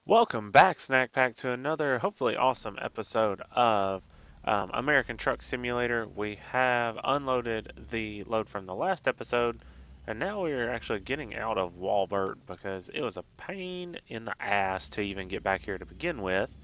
Welcome back, Snack Pack, to another hopefully awesome episode of American Truck Simulator. We have unloaded the load from the last episode, and now we are actually getting out of Walbert because it was a pain in the ass to even get back here to begin with.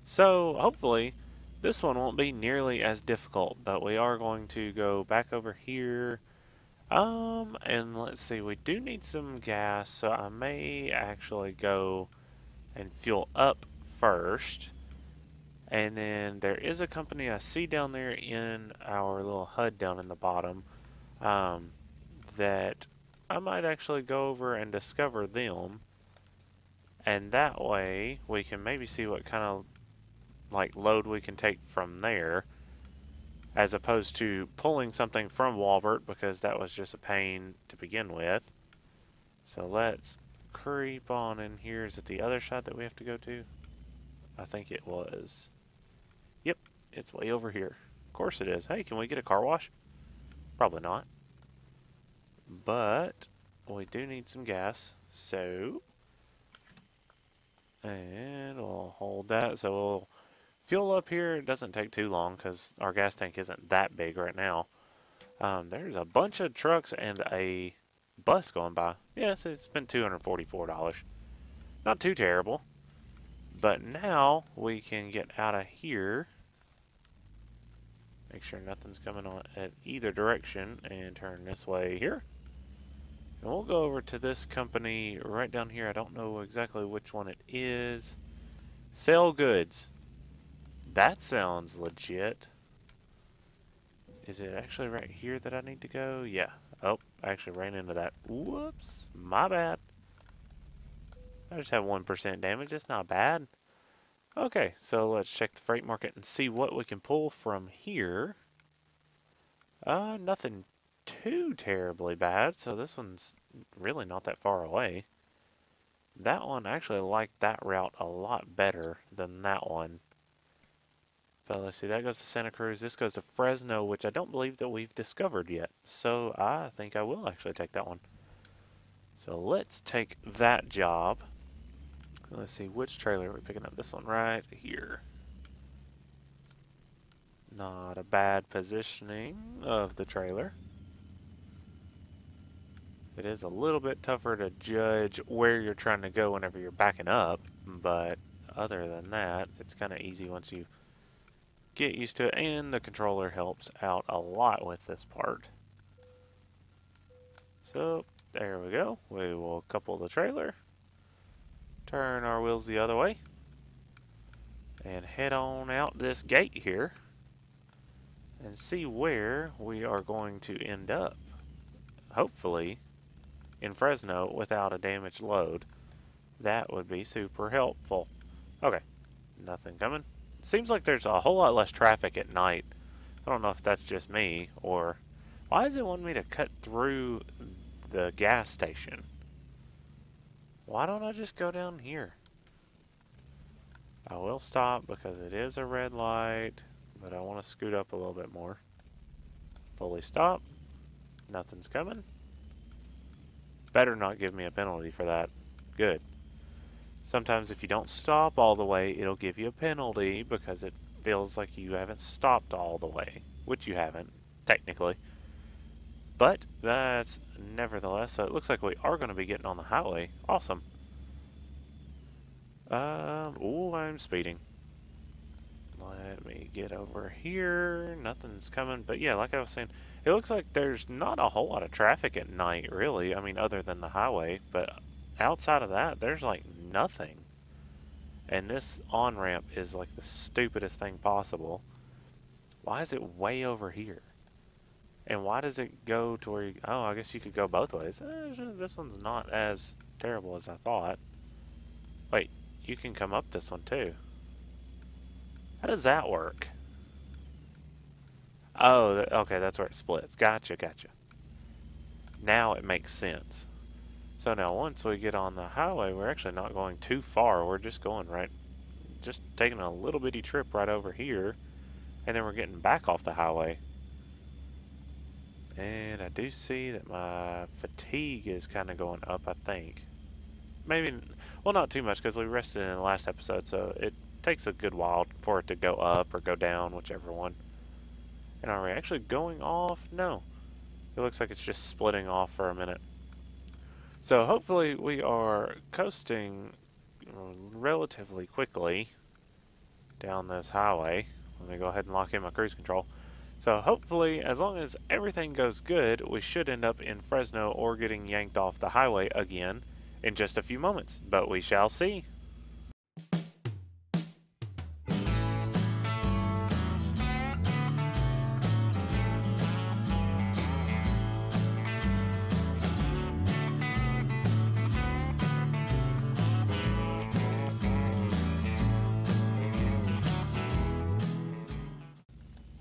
So hopefully this one won't be nearly as difficult, but we are going to go back over here. And let's see, we do need some gas, so I may actually go and fuel up first. And then there is a company I see down there in our little HUD down in the bottom um, that I might actually go over and discover them. And that way we can maybe see what kind of like load we can take from there as opposed to pulling something from Walbert because that was just a pain to begin with. So let's creep on in here. Is it the other side that we have to go to? I think it was. Yep, it's way over here. Of course it is. Hey, can we get a car wash? Probably not. But we do need some gas. So, and we'll hold that. So we'll fuel up here. It doesn't take too long because our gas tank isn't that big right now. There's a bunch of trucks and a bus going by. Yes, it's been $244. Not too terrible. But now we can get out of here. Make sure nothing's coming on at either direction and turn this way here. And we'll go over to this company right down here. I don't know exactly which one it is. Sell goods. That sounds legit. Is it actually right here that I need to go? Yeah. Oh, I actually ran into that. Whoops. My bad. I just have 1% damage. That's not bad. Okay, so let's check the freight market and see what we can pull from here. Nothing too terribly bad, so this one's really not that far away. That one, I actually like that route a lot better than that one. But let's see, that goes to Santa Cruz. This goes to Fresno, which I don't believe that we've discovered yet. So I think I will actually take that one. So let's take that job. Let's see, which trailer are we picking up? This one right here. Not a bad positioning of the trailer. It is a little bit tougher to judge where you're trying to go whenever you're backing up, but other than that, it's kind of easy once you get used to it, and the controller helps out a lot with this part. So, there we go. We will couple the trailer, turn our wheels the other way, and head on out this gate here and see where we are going to end up. Hopefully, in Fresno without a damaged load. That would be super helpful. Okay, nothing coming. Seems like there's a whole lot less traffic at night. I don't know if that's just me or why does it want me to cut through the gas station? Why don't I just go down here? I will stop because it is a red light, but I want to scoot up a little bit more. Fully stop. Nothing's coming. Better not give me a penalty for that. Good. Sometimes if you don't stop all the way, it'll give you a penalty because it feels like you haven't stopped all the way, which you haven't, technically. But that's nevertheless, so it looks like we are going to be getting on the highway. Awesome. Oh, I'm speeding. Let me get over here. Nothing's coming, but yeah, like I was saying, it looks like there's not a whole lot of traffic at night, really. I mean, other than the highway, but outside of that, there's like nothing. And this on-ramp is like the stupidest thing possible. Why is it way over here? And why does it go to where you... Oh, I guess you could go both ways. This one's not as terrible as I thought. Wait, you can come up this one too. How does that work? Oh, okay, that's where it splits. Gotcha, gotcha. Now it makes sense. So now once we get on the highway, we're actually not going too far. We're just going right, just taking a little bitty trip right over here. And then we're getting back off the highway. And I do see that my fatigue is kind of going up, I think. Maybe, Well, not too much because we rested in the last episode, so it takes a good while for it to go up or go down, whichever one. And are we actually going off? No. It looks like it's just splitting off for a minute. So hopefully we are coasting relatively quickly down this highway. Let me go ahead and lock in my cruise control. So hopefully, as long as everything goes good, we should end up in Fresno or getting yanked off the highway again in just a few moments, but we shall see.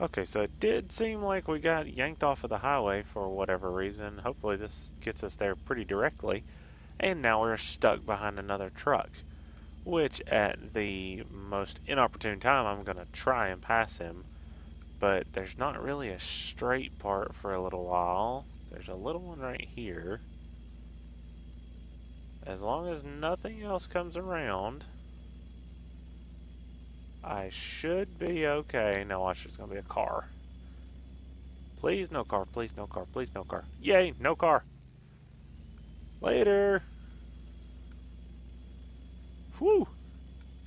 Okay, so it did seem like we got yanked off of the highway for whatever reason. Hopefully this gets us there pretty directly. And now we're stuck behind another truck, which at the most inopportune time I'm going to try and pass him. But there's not really a straight part for a little while. There's a little one right here. As long as nothing else comes around, I should be okay. Now watch, there's going to be a car. Please no car, please no car, please no car. Yay, no car. Later. Whew.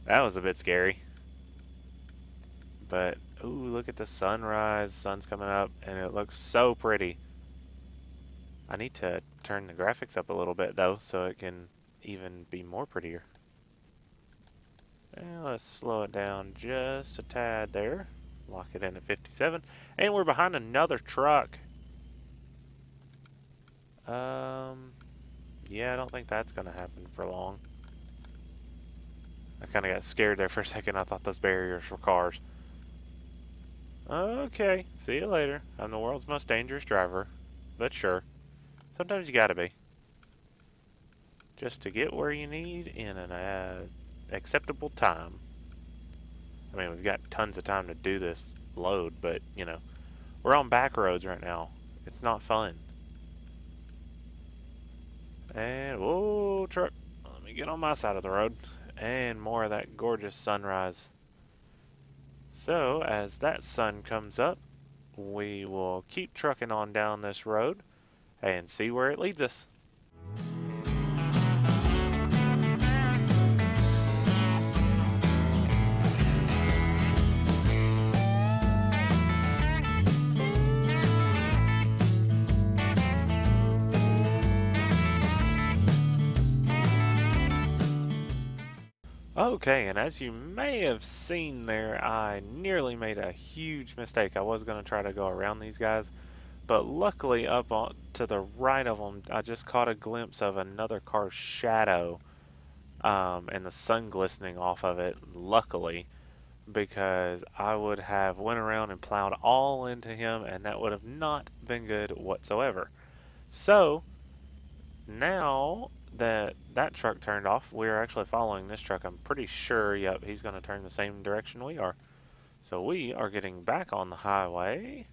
That was a bit scary. But, ooh, look at the sunrise. Sun's coming up, and it looks so pretty. I need to turn the graphics up a little bit, though, so it can even be more prettier. And let's slow it down just a tad there. Lock it in at 57. And we're behind another truck. Yeah, I don't think that's going to happen for long. I kind of got scared there for a second. I thought those barriers were cars. Okay, see you later. I'm the world's most dangerous driver. But sure, sometimes you gotta be. Just to get where you need in an acceptable time. I mean, we've got tons of time to do this load, but, you know, we're on back roads right now. It's not fun. And, whoa, truck. Let me get on my side of the road. And more of that gorgeous sunrise. So, as that sun comes up, we will keep trucking on down this road and see where it leads us. Okay, and as you may have seen there, I nearly made a huge mistake. I was going to try to go around these guys, but luckily up on, to the right of them, I just caught a glimpse of another car's shadow and the sun glistening off of it, luckily, because I would have went around and plowed all into him, and that would have not been good whatsoever. So, now that that truck turned off, we're actually following this truck. I'm pretty sure, yep, he's going to turn the same direction we are. So we are getting back on the highway,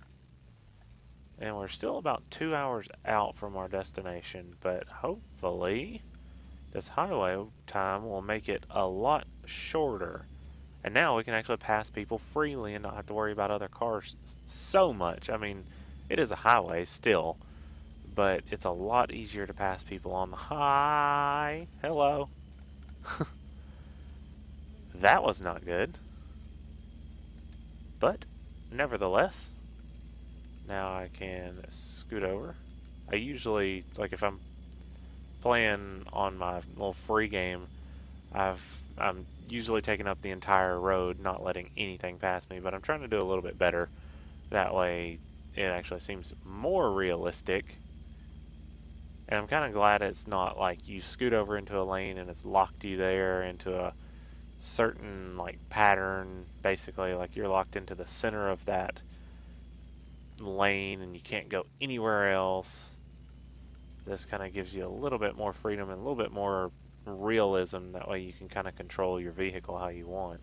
and we're still about 2 hours out from our destination, but hopefully this highway time will make it a lot shorter. And now we can actually pass people freely and not have to worry about other cars so much. I mean, it is a highway still, but it's a lot easier to pass people on the hi. Hello. That was not good. But, nevertheless, now I can scoot over. I usually, like if I'm playing on my little free game, I'm usually taking up the entire road, not letting anything pass me, but I'm trying to do a little bit better. That way it actually seems more realistic. And I'm kind of glad it's not like you scoot over into a lane and it's locked you there into a certain like pattern, basically like you're locked into the center of that lane and you can't go anywhere else. This kind of gives you a little bit more freedom and a little bit more realism. That way you can kind of control your vehicle how you want.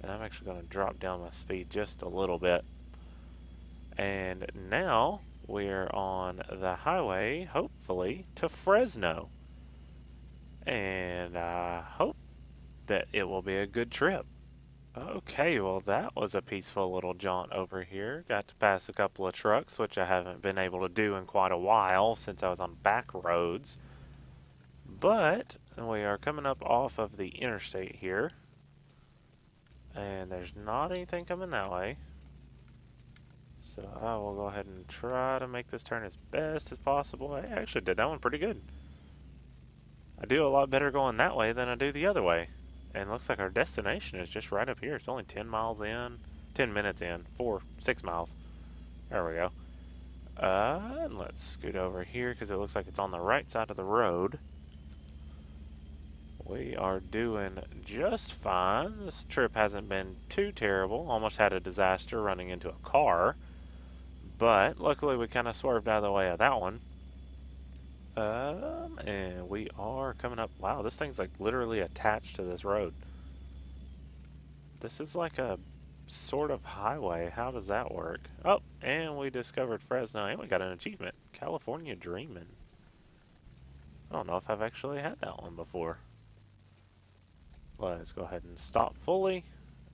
And I'm actually going to drop down my speed just a little bit. And now we're on the highway, hopefully, to Fresno. and I hope that it will be a good trip. Okay, well, that was a peaceful little jaunt over here. Got to pass a couple of trucks, which I haven't been able to do in quite a while since I was on back roads. But we are coming up off of the interstate here, and there's not anything coming that way. So I will go ahead and try to make this turn as best as possible. I actually did that one pretty good. I do a lot better going that way than I do the other way. And looks like our destination is just right up here. It's only 10 miles in, 10 minutes in, 6 miles. There we go. And let's scoot over here because it looks like it's on the right side of the road. We are doing just fine. This trip hasn't been too terrible. Almost had a disaster running into a car. But luckily we kind of swerved out of the way of that one. And we are coming up. Wow, this thing's like literally attached to this road. This is like a sort of highway. How does that work? Oh, and we discovered Fresno, and we got an achievement. California Dreamin'. I don't know if I've actually had that one before. Let's go ahead and stop fully.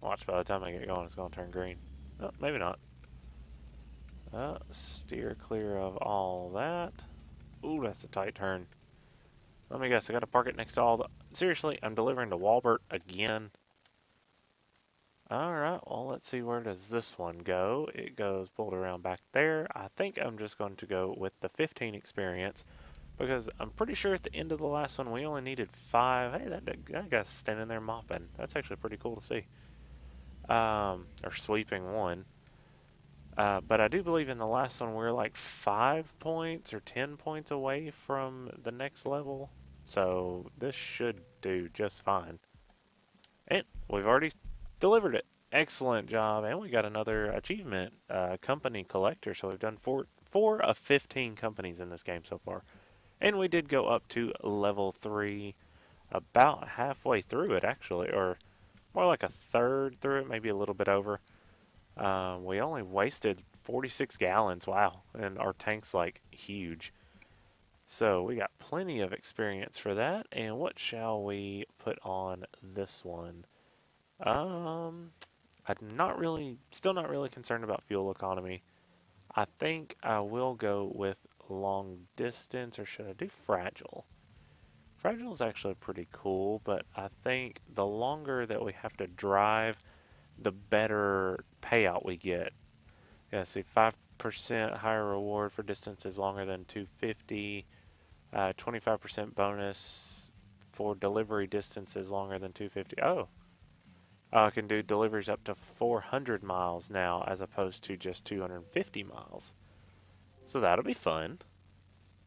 Watch, by the time I get going, it's going to turn green. Oh, maybe not. Steer clear of all that. Ooh, that's a tight turn. Let me guess, I gotta park it next to all the... Seriously, I'm delivering to Walbert again. Alright, well, let's see, where does this one go? It goes pulled around back there. I think I'm just going to go with the 15 experience because I'm pretty sure at the end of the last one we only needed 5. Hey, that guy's standing there mopping. That's actually pretty cool to see. Or sweeping one. But I do believe in the last one we're like 5 points or 10 points away from the next level. So this should do just fine. And we've already delivered it. Excellent job. And we got another achievement, company collector. So we've done four of 15 companies in this game so far. And we did go up to level 3 about halfway through it, actually, or more like a third through it, maybe a little bit over. We only wasted 46 gallons, wow, and our tank's like huge. So we got plenty of experience for that. And what shall we put on this one? Still not really concerned about fuel economy. I think I will go with long distance, or should I do fragile? Fragile is actually pretty cool, but I think the longer that we have to drive, the better payout we get. Yeah, see, 5% higher reward for distances longer than 250, 25% bonus for delivery distances longer than 250. Oh, I can do deliveries up to 400 miles now as opposed to just 250 miles. So that'll be fun.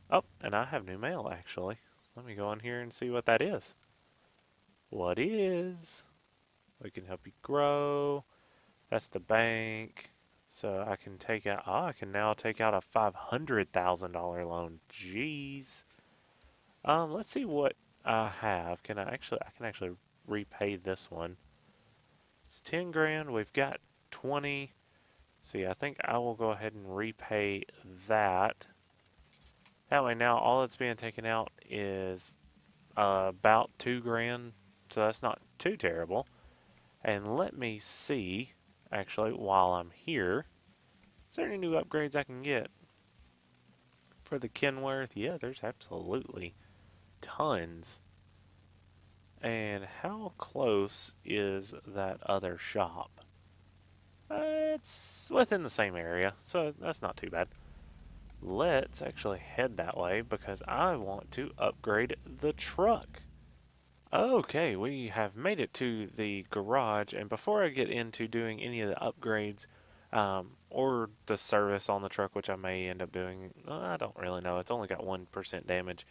Oh, and I have new mail actually. Let me go in here and see what that is. What is? We can help you grow. That's the bank. So I can take out, I can now take out a $500,000 loan. Jeez. Let's see what I have. I can actually repay this one. It's 10 grand. We've got 20. See, I think I will go ahead and repay that. That way now all that's being taken out is about 2 grand. So that's not too terrible. And let me see, actually, while I'm here, is there any new upgrades I can get? For the Kenworth, yeah, there's absolutely tons. And how close is that other shop? It's within the same area, so that's not too bad. Let's actually head that way because I want to upgrade the truck. Okay, we have made it to the garage, and before I get into doing any of the upgrades or the service on the truck, which I may end up doing, I don't really know. It's only got 1% damage.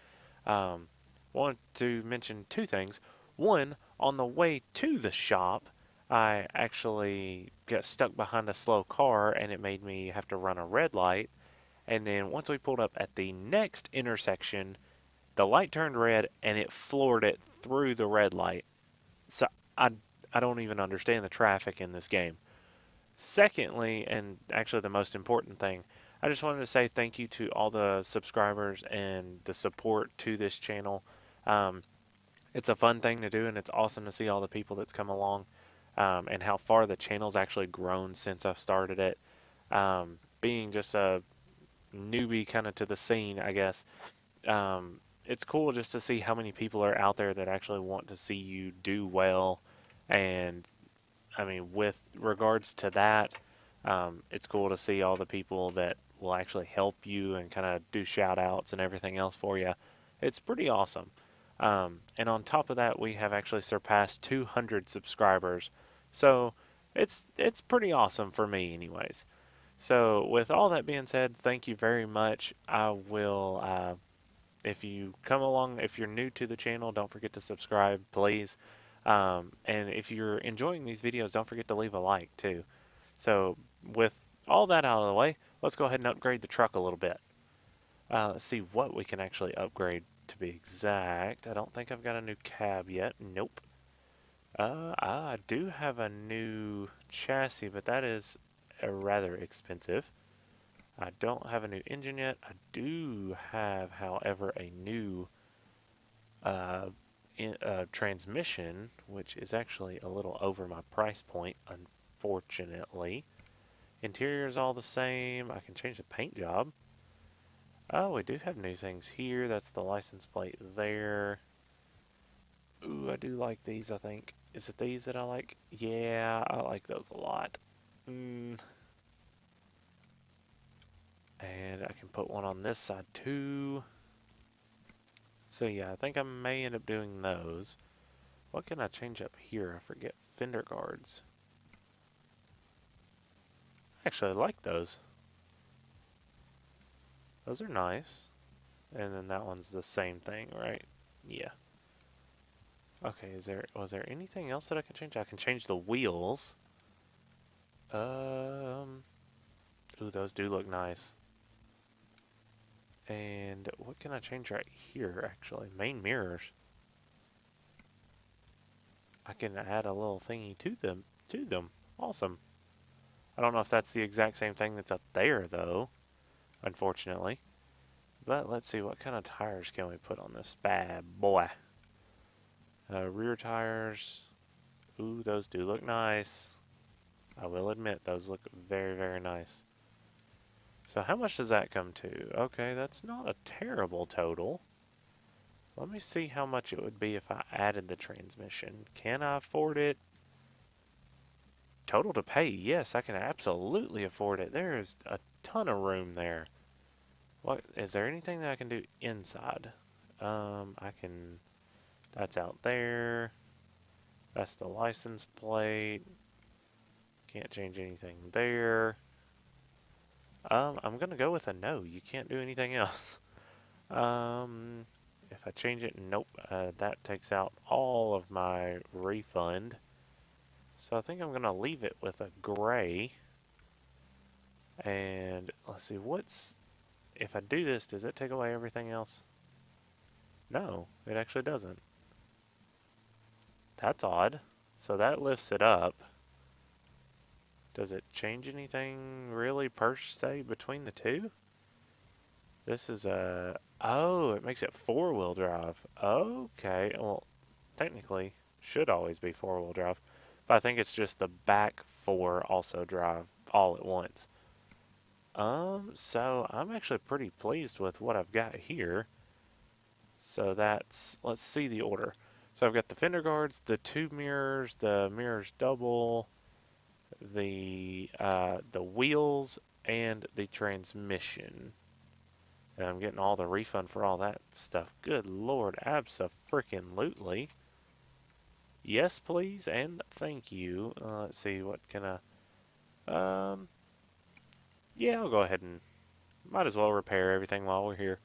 Want to mention two things. One, on the way to the shop, I actually got stuck behind a slow car, and it made me have to run a red light. And then once we pulled up at the next intersection, the light turned red and it floored it through the red light. So I, I don't even understand the traffic in this game. Secondly, and actually the most important thing, I just wanted to say thank you to all the subscribers and the support to this channel. Um, It's a fun thing to do, and it's awesome to see all the people that's come along, and how far the channel's actually grown since I've started it. Being just a newbie kind of to the scene, I guess, it's cool just to see how many people are out there that actually want to see you do well. And I mean, with regards to that, it's cool to see all the people that will actually help you and kind of do shout outs and everything else for you. It's pretty awesome. And on top of that, we have actually surpassed 200 subscribers. So it's pretty awesome for me, anyways. So with all that being said, thank you very much. I will, if you come along, if you're new to the channel, don't forget to subscribe, please. And if you're enjoying these videos, don't forget to leave a like too. So with all that out of the way, let's go ahead and upgrade the truck a little bit. Let's see what we can actually upgrade to be exact. I don't think I've got a new cab yet. Nope. I do have a new chassis, but that is rather expensive. I don't have a new engine yet. I do have, however, a new transmission, which is actually a little over my price point, unfortunately. Interior is all the same. I can change the paint job. Oh, we do have new things here. That's the license plate there. Ooh, I do like these, I think. Is it these that I like? Yeah, I like those a lot. And I can put one on this side too. So yeah, I think I may end up doing those. What can I change up here? I forget. Fender guards. Actually, I like those. Those are nice. And then that one's the same thing, right? Yeah. Okay, was there anything else that I can change? I can change the wheels. Ooh, those do look nice. And what can I change right here, actually? Main mirrors. I can add a little thingy to them. Awesome. I don't know if that's the exact same thing that's up there, though, unfortunately. But let's see, what kind of tires can we put on this bad boy? Rear tires. Ooh, those do look nice. I will admit, those look very, very nice. So how much does that come to? Okay, that's not a terrible total. Let me see how much it would be if I added the transmission. Can I afford it? Total to pay, yes, I can absolutely afford it. There is a ton of room there. What is there anything that I can do inside? I can. That's out there. That's the license plate. Can't change anything there. I'm gonna go with a no. You can't do anything else. If I change it, nope. That takes out all of my refund. So I think I'm gonna leave it with a gray. And let's see, if I do this, does it take away everything else? No, it actually doesn't. That's odd. So that lifts it up. Does it change anything really per se between the two? This is a, oh, it makes it four-wheel drive. Okay, well, technically should always be four-wheel drive, but I think it's just the back four also drive all at once. So I'm actually pretty pleased with what I've got here. So let's see the order. So I've got the fender guards, the two mirrors, the mirrors double, the wheels, and the transmission. And I'm getting all the refund for all that stuff. Good Lord, abso-freaking-lutely. Yes, please, and thank you. Let's see, what can yeah, I'll go ahead and might as well repair everything while we're here.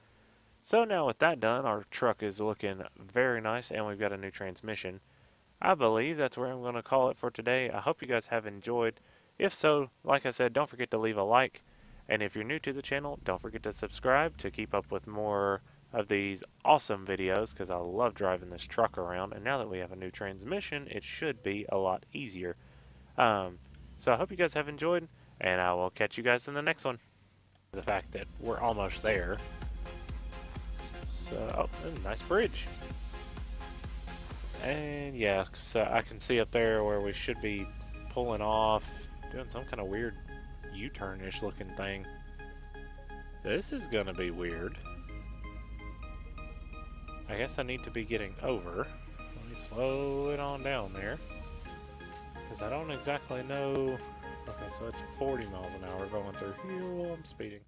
So now with that done, our truck is looking very nice, and we've got a new transmission. I believe that's where I'm going to call it for today. I hope you guys have enjoyed. If so, like I said, don't forget to leave a like. And if you're new to the channel, don't forget to subscribe to keep up with more of these awesome videos, because I love driving this truck around. And now that we have a new transmission, it should be a lot easier. So I hope you guys have enjoyed, and I will catch you guys in the next one. The fact that we're almost there. So, oh, nice bridge. And yeah, so I can see up there where we should be pulling off, doing some kind of weird U-turn-ish looking thing. This is gonna be weird. I guess I need to be getting over. Let me slow it on down there. Because I don't exactly know. Okay, so it's 40 miles an hour going through here while I'm speeding.